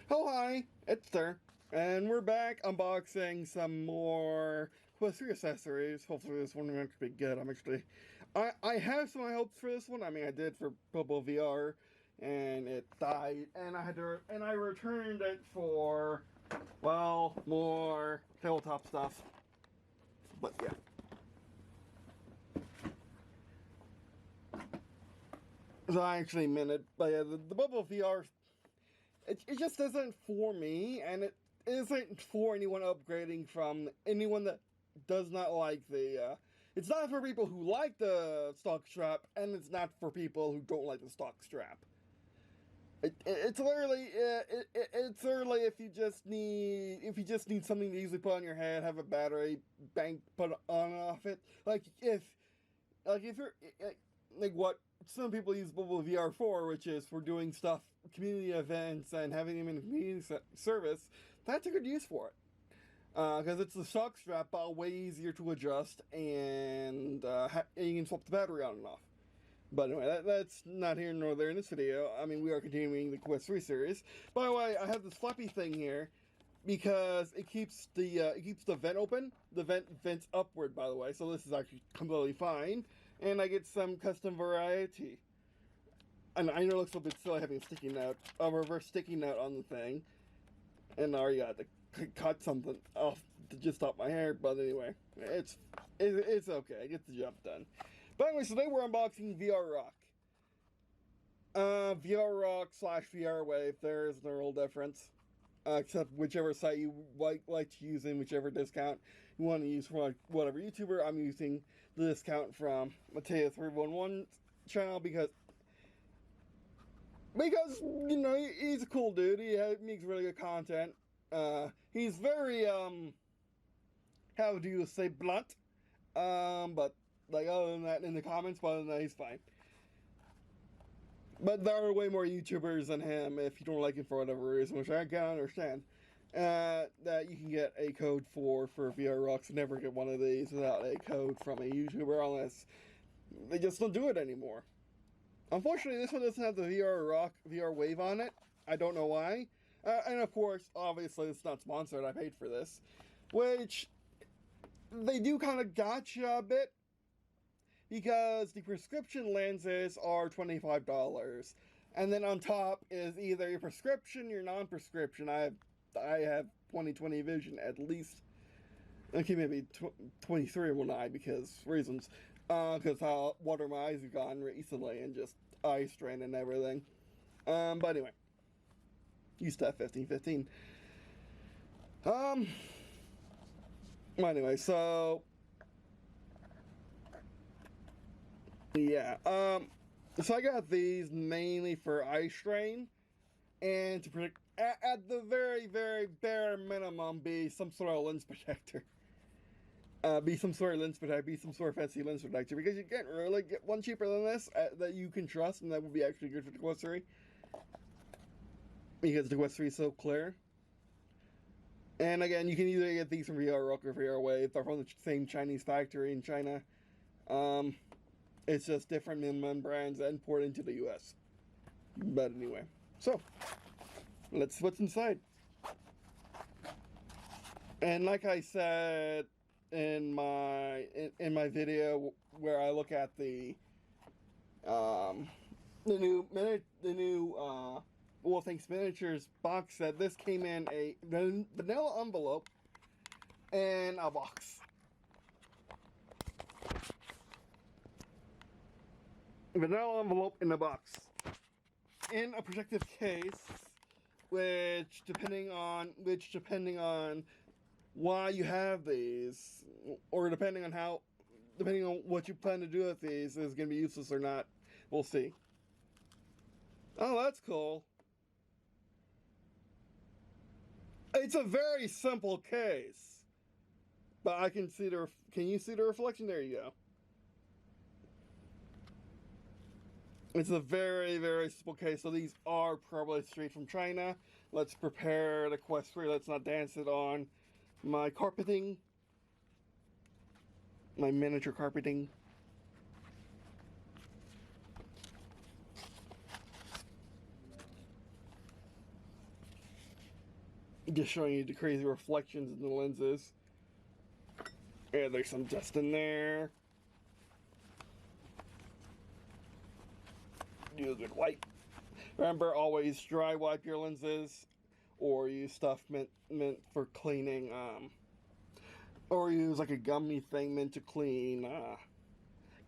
Oh hi, it's Sir, and we're back unboxing some more Quest 3 accessories. Hopefully this one will actually be good. I have some high hopes for this one. I mean, I did for Bubble VR, and it died, and I returned it for, well, more tabletop stuff. But yeah. So I actually meant it, but yeah, the Bubble VR, it just isn't for me, and it isn't for anyone upgrading from anyone that does not like the. It's not for people who like the stock strap, and it's not for people who don't like the stock strap. It's literally if you just need something to easily put on your head, have a battery bank put on and off it. If you're like what some people use Bubble VR for, which is for doing stuff, community events, and having them in community service, that's a good use for it. Because it's the shock strap, but way easier to adjust, and you can swap the battery on and off. But anyway, that's not here nor there in this video. I mean, we are continuing the Quest 3 series. By the way, I have this flappy thing here because it keeps the vent open. The vents upward, by the way, so this is actually completely fine. And I get some custom variety. And I know it looks a bit silly having a reverse sticky note on the thing. And I already got to cut something off to just stop my hair, but anyway, it's okay. I get the job done. But anyway, today we're unboxing VRA. VRA / VR Wave. There is no real difference. Except whichever site you like to use in whichever discount you want to use for whatever YouTuber. I'm using the discount from Mateo311's channel because you know he's a cool dude. He makes really good content. He's very how do you say, blunt. But like other than that, in the comments, but other than that, he's fine. But there are way more YouTubers than him if you don't like him for whatever reason, which I can understand. That you can get a code for VRA. Never get one of these without a code from a YouTuber unless they just don't do it anymore. Unfortunately, this one doesn't have the VR Wave on it. I don't know why. And of course, obviously, it's not sponsored. I paid for this, which they do kind of gotcha a bit. Because the prescription lenses are $25, and then on top is either your prescription, your non-prescription. I have 20/20 vision at least. Okay, maybe 23 will not because reasons. Because how water my eyes have gone recently and just eye strain and everything. But anyway, used to have 15/15. Anyway, so. Yeah, so I got these mainly for eye strain, and to protect, at the very, very bare minimum, be some sort of lens protector. Be some sort of fancy lens protector, because you can't really get one cheaper than this, that you can trust, and that would be actually good for the Quest 3. Because the Quest 3 is so clear. And again, you can either get these from VR or VR Wave. They're from the same Chinese factory in China. It's just different minimum brands that import into the US. But anyway, so let's see what's inside. And like I said in my video where I look at the new Well Thanks Miniatures box set, this came in a vanilla envelope and a box. Vanilla envelope in a box, in a protective case, which depending on why you have these, or depending on what you plan to do with these, is going to be useless or not. We'll see. Oh, that's cool. It's a very simple case, but I can see can you see the reflection? There you go. It's a very, very simple case, so these are probably straight from China. Let's prepare the Quest 3. Let's not dance it on my carpeting. My miniature carpeting. Just showing you the crazy reflections in the lenses. Yeah, there's some dust in there. Use a wipe. Remember, always dry wipe your lenses, or use stuff meant for cleaning. Or use like a gummy thing meant to clean.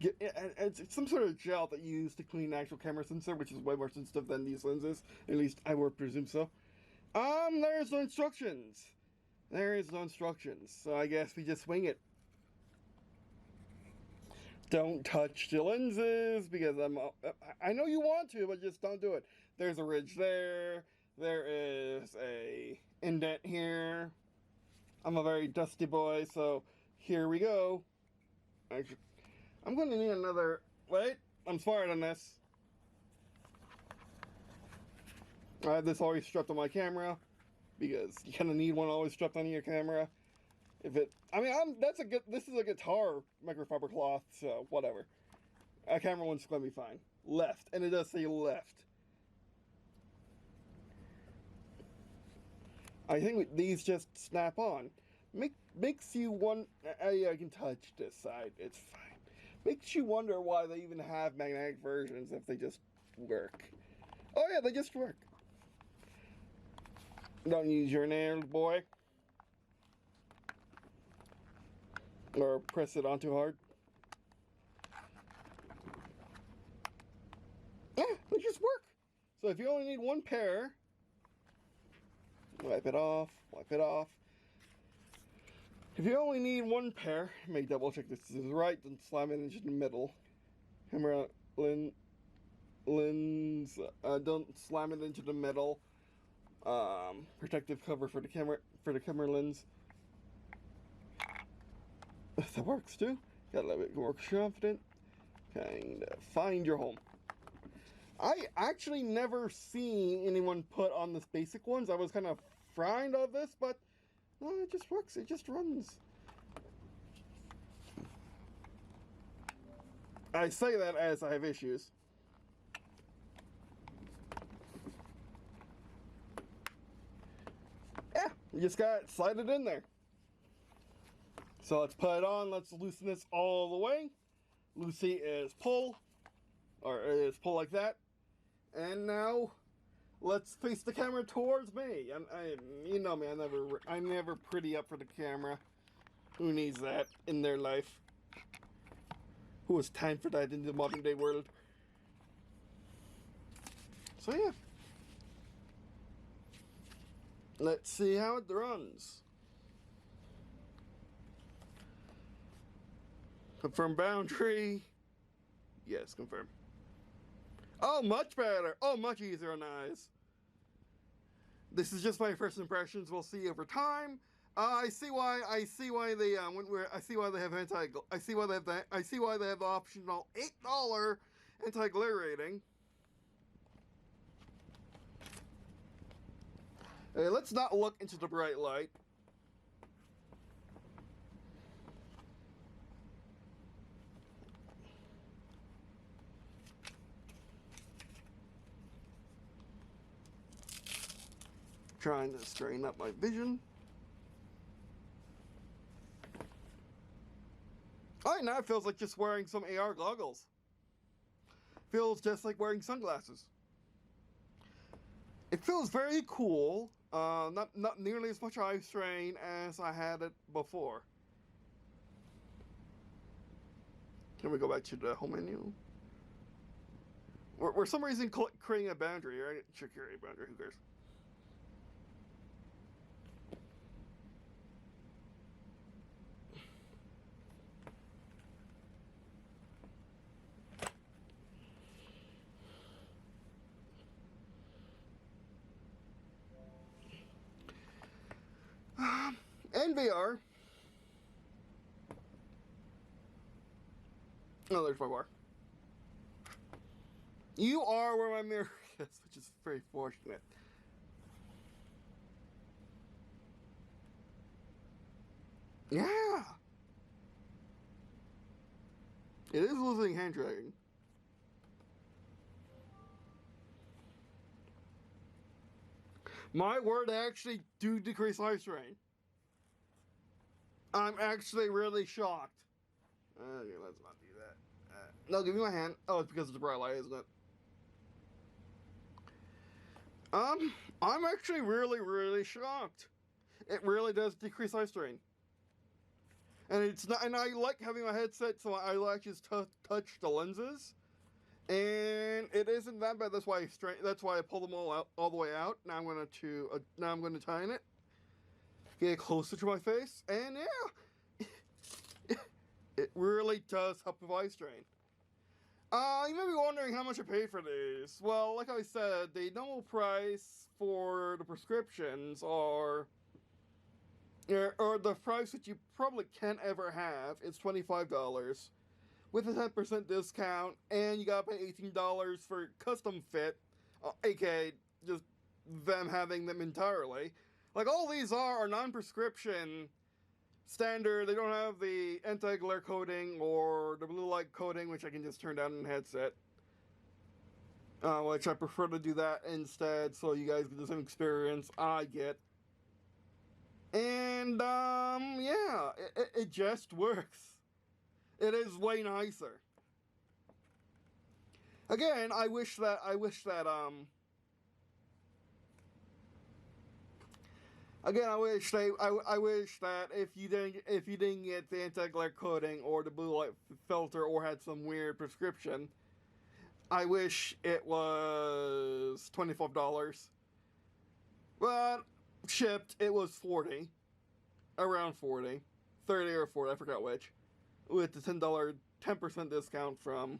It's some sort of gel that you use to clean the actual camera sensor, which is way more sensitive than these lenses. At least I would presume so. There's no instructions. There is no instructions, so I guess we just wing it. Don't touch the lenses, because I know you want to, but just don't do it. There's a ridge there. There is a indent here. I'm a very dusty boy, so here we go. Actually, I'm going to need another... Wait, I'm smart on this. I have this always strapped on my camera, because you kind of need one always strapped on your camera. If it... I mean, this is a guitar microfiber cloth, so whatever. A camera one's going to be fine. Left, and it does say left. I think these just snap on. Makes you wonder... I can touch this side, it's fine. Makes you wonder why they even have magnetic versions if they just work. Oh yeah, they just work. Don't use your nails, boy. Or press it on too hard. Yeah, they just work. So if you only need one pair, wipe it off, wipe it off. If you only need one pair, may double check this is right, then slam it into the middle. Camera lens, don't slam it into the middle. Protective cover for the camera lens. That works too. Got a little bit more confident. Kind of find your home. I actually never seen anyone put on this basic ones. I was kind of frightened of this, but no, it just works. It just runs. I say that as I have issues. Yeah, you just got slide it in there. So let's put it on. Let's loosen this all the way. Lucy is pull, or is pull like that. And now, let's face the camera towards me. You know me, I'm never pretty up for the camera. Who needs that in their life? Who has time for that in the modern day world? So yeah. Let's see how it runs. Confirm boundary. Yes, confirm. Oh, much better. Oh, much easier on eyes. This is just my first impressions. We'll see over time. I see why they have the optional $8 anti-glare rating. Let's not look into the bright light. Trying to straighten up my vision. Alright, now it feels like just wearing some AR goggles. Feels just like wearing sunglasses. It feels very cool. Not nearly as much eye strain as I had it before. Can we go back to the home menu? We're for some reason creating a boundary, right? Should create a boundary, who cares? And VR. Oh, there's my bar. You are where my mirror is, which is very fortunate. Yeah. It is losing hand tracking. My word, they actually do decrease eye strain. I'm actually really shocked. Okay, let's not do that. No, give me my hand. Oh, it's because of the bright light, isn't it? I'm actually really shocked. It really does decrease eye strain. And it's not, and I like having my headset so I like just touch the lenses. And it isn't that bad. That's why I pull them all the way out. Now I'm going to tighten it. Get it closer to my face, and yeah, it really does help with eye strain. You may be wondering how much I paid for these. Well, like I said, the normal price for the prescriptions or the price that you probably can't ever have is $25 with a 10% discount, and you gotta pay $18 for custom fit, aka just them having them entirely. Like, all these are non-prescription standard. They don't have the anti-glare coating or the blue light coating, which I can just turn down in the headset. Which I prefer to do that instead, so you guys get the same experience I get. And, yeah, it just works. It is way nicer. Again, I wish that if you didn't get the anti-glare coating or the blue light filter or had some weird prescription, I wish it was $25. But shipped, it was 40, around 40, 30 or 40, I forgot which, with the $10% discount from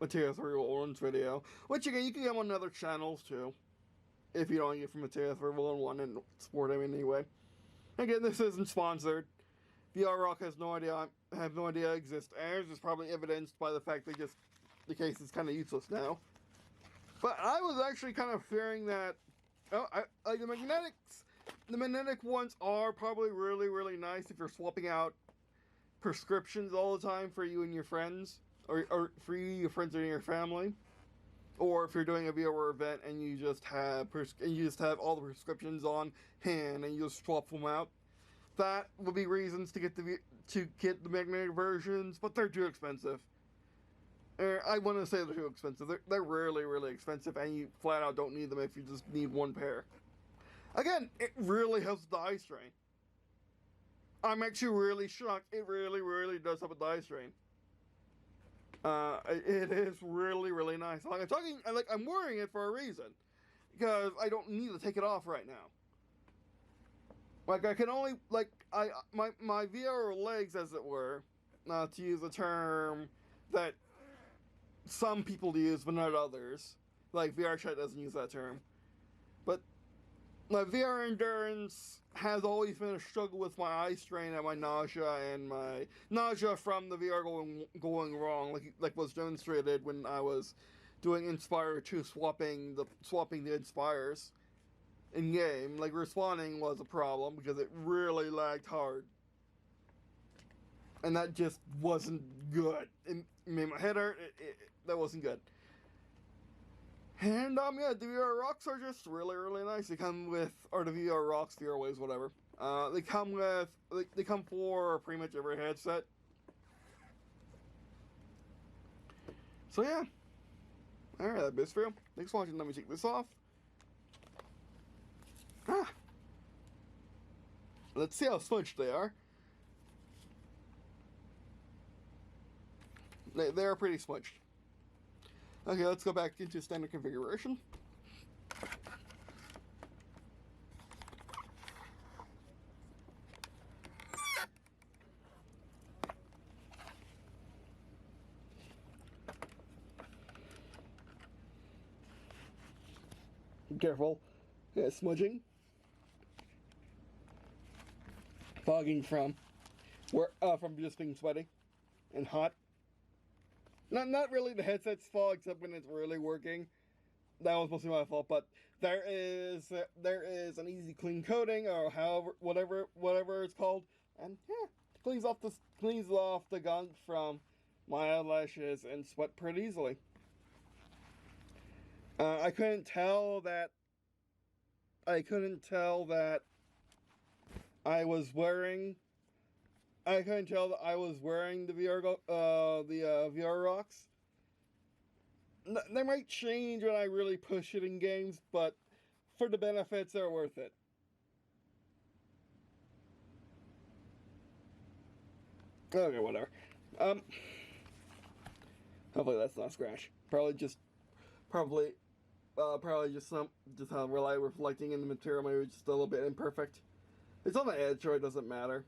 Material 301's video, which again you can get on other channels too, if you don't get from Material 301 and support him in any way. Again, this isn't sponsored. VRA has no idea. I have no idea it exists. Airs is probably evidenced by the fact that the case is kind of useless now. But I was actually kind of fearing that. Like the magnetic ones are probably really nice if you're swapping out prescriptions all the time for you and your friends, or for you, your friends, and your family, or if you're doing a VRA event and you just have all the prescriptions on hand and you just swap them out. That would be reasons to get the magnetic versions, but they're too expensive. I want to say they're too expensive. They're really expensive, and you flat out don't need them if you just need one pair. Again, it really helps the eye strain. I'm actually really shocked. It really does help with the eye strain. It is really nice. I'm wearing it for a reason, because I don't need to take it off right now. Like, I can only, like, my VR legs, as it were, to use a term that some people use, but not others. Like, VR Chat doesn't use that term. But my VR endurance has always been a struggle with my eye strain and my nausea, and my nausea from the VR going wrong, like was demonstrated when I was doing Inspire 2, swapping the Inspires in game. Like, respawning was a problem because it really lagged hard, and that just wasn't good. It made my head hurt. That wasn't good. And yeah, the VR rocks are just really nice. They come with, or the VR rocks, VR waves, whatever. They come for pretty much every headset. So yeah. Alright, that's best for you. Thanks for watching. Let me take this off. Let's see how smudged they are. They are pretty smudged. Okay, let's go back into standard configuration. Careful. Yeah, smudging. Fogging from just being sweaty and hot. Not really the headset's fault, except when it's really working. That was mostly my fault, but there is an easy clean coating, or whatever it's called, and yeah, cleans off the gunk from my eyelashes and sweat pretty easily. I couldn't tell that. I couldn't tell that I was wearing. I couldn't tell that I was wearing the VR rocks. They might change when I really push it in games, but for the benefits, they're worth it. Okay, whatever. Um, Hopefully that's not scratch. Probably just how light reflecting in the material, maybe just a little bit imperfect. It's on the edge, so it doesn't matter.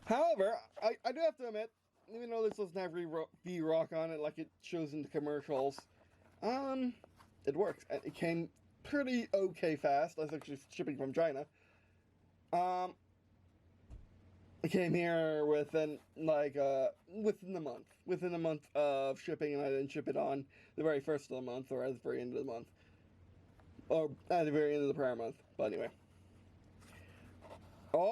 However, I do have to admit, even though this doesn't have V-Rock on it like it shows in the commercials, it works. It came pretty okay fast. I was actually shipping from China. It came here within within a month of shipping, and I didn't ship it on the very first of the month or at the very end of the month, or at the very end of the prior month. But anyway. Alright,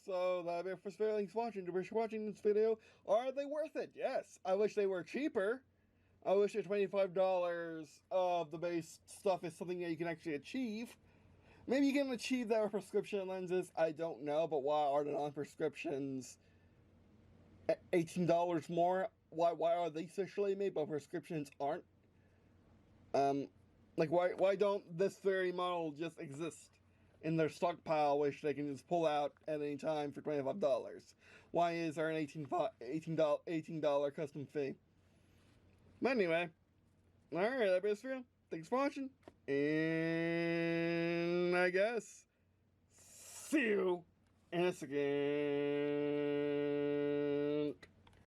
so that'll be it for thanks for watching this video. Are they worth it? Yes. I wish they were cheaper. I wish the $25 of the base stuff is something that you can actually achieve. Maybe you can achieve that with prescription lenses. I don't know, but why are the non-prescriptions $18 more? Why are they socially made, but prescriptions aren't? Like why don't this very model just exist in their stockpile, which they can just pull out at any time for $25? Why is there an $18 custom fee? But anyway, alright, that'll be it for you. Thanks for watching, and I guess see you in a second.